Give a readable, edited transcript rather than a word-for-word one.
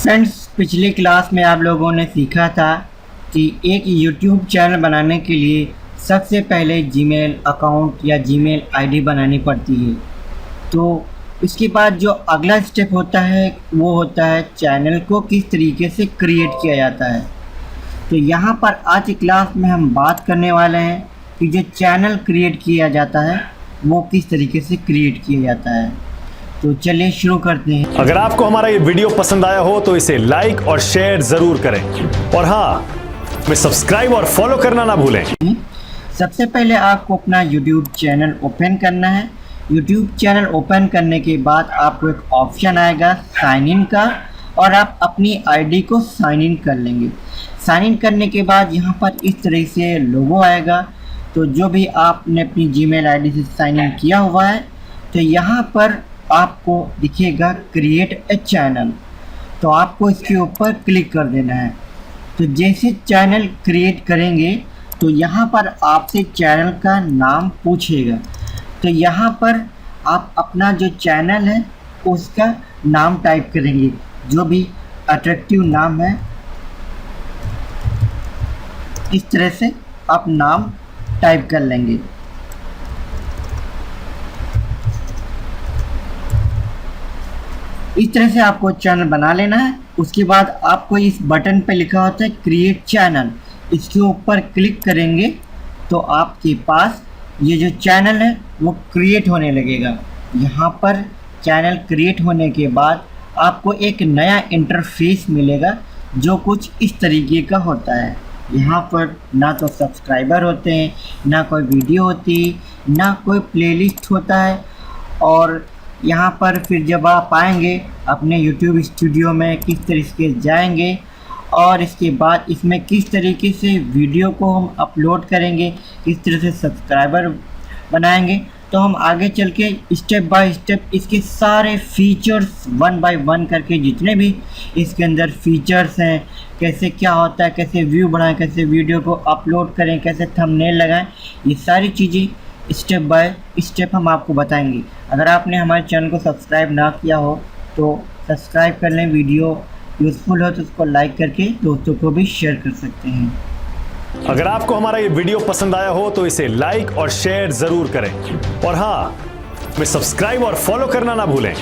Friends, पिछली class में आप लोगों ने सीखा था कि एक यूट्यूब चैनल बनाने के लिए सबसे पहले जीमेल अकाउंट या जीमेल आईडी बनानी पड़ती है। तो इसके बाद जो अगला स्टेप होता है वो होता है चैनल को किस तरीके से क्रिएट किया जाता है। तो यहाँ पर आज की क्लास में हम बात करने वाले हैं कि जो चैनल क्रिएट किया जाता है वो किस तरीके से क्रिएट किया जाता है। तो चलिए शुरू करते हैं। अगर आपको हमारा ये वीडियो पसंद आया हो तो इसे लाइक और शेयर जरूर करें और हाँ, में सब्सक्राइब और फॉलो करना ना भूलें। सबसे पहले आपको अपना यूट्यूब चैनल ओपन करना है। यूट्यूब चैनल ओपन करने के बाद आपको एक ऑप्शन आएगा साइन इन का, और आप अपनी आईडी को साइन इन कर लेंगे। साइन इन करने के बाद यहाँ पर इस तरह से लोगो आएगा। तो जो भी आपने अपनी जीमेल आईडी से साइन इन किया हुआ है तो यहाँ पर आपको दिखेगा क्रिएट ए चैनल। तो आपको इसके ऊपर क्लिक कर देना है। तो जैसे चैनल क्रिएट करेंगे तो यहाँ पर आपसे चैनल का नाम पूछेगा। तो यहाँ पर आप अपना जो चैनल है उसका नाम टाइप करेंगे, जो भी अट्रैक्टिव नाम है। इस तरह से आप नाम टाइप कर लेंगे। इस तरह से आपको चैनल बना लेना है। उसके बाद आपको इस बटन पे लिखा होता है क्रिएट चैनल, इसके ऊपर क्लिक करेंगे तो आपके पास ये जो चैनल है वो क्रिएट होने लगेगा। यहाँ पर चैनल क्रिएट होने के बाद आपको एक नया इंटरफेस मिलेगा जो कुछ इस तरीके का होता है। यहाँ पर ना तो सब्सक्राइबर होते हैं, ना कोई वीडियो होती, ना कोई प्लेलिस्ट होता है। और यहाँ पर फिर जब आप आएंगे अपने YouTube स्टूडियो में किस तरीके से जाएंगे और इसके बाद इसमें किस तरीके से वीडियो को हम अपलोड करेंगे, किस तरह से सब्सक्राइबर बनाएंगे, तो हम आगे चल के स्टेप बाय स्टेप इसके सारे फीचर्स वन बाय वन करके, जितने भी इसके अंदर फीचर्स हैं, कैसे क्या होता है, कैसे व्यू बनाएं, कैसे वीडियो को अपलोड करें, कैसे थंबनेल लगाएं, ये सारी चीज़ें स्टेप बाय स्टेप हम आपको बताएंगे। अगर आपने हमारे चैनल को सब्सक्राइब ना किया हो तो सब्सक्राइब कर लें। वीडियो यूज़फुल हो तो उसको लाइक करके दोस्तों को भी शेयर कर सकते हैं। अगर आपको हमारा ये वीडियो पसंद आया हो तो इसे लाइक और शेयर जरूर करें और हाँ, में सब्सक्राइब और फॉलो करना ना भूलें।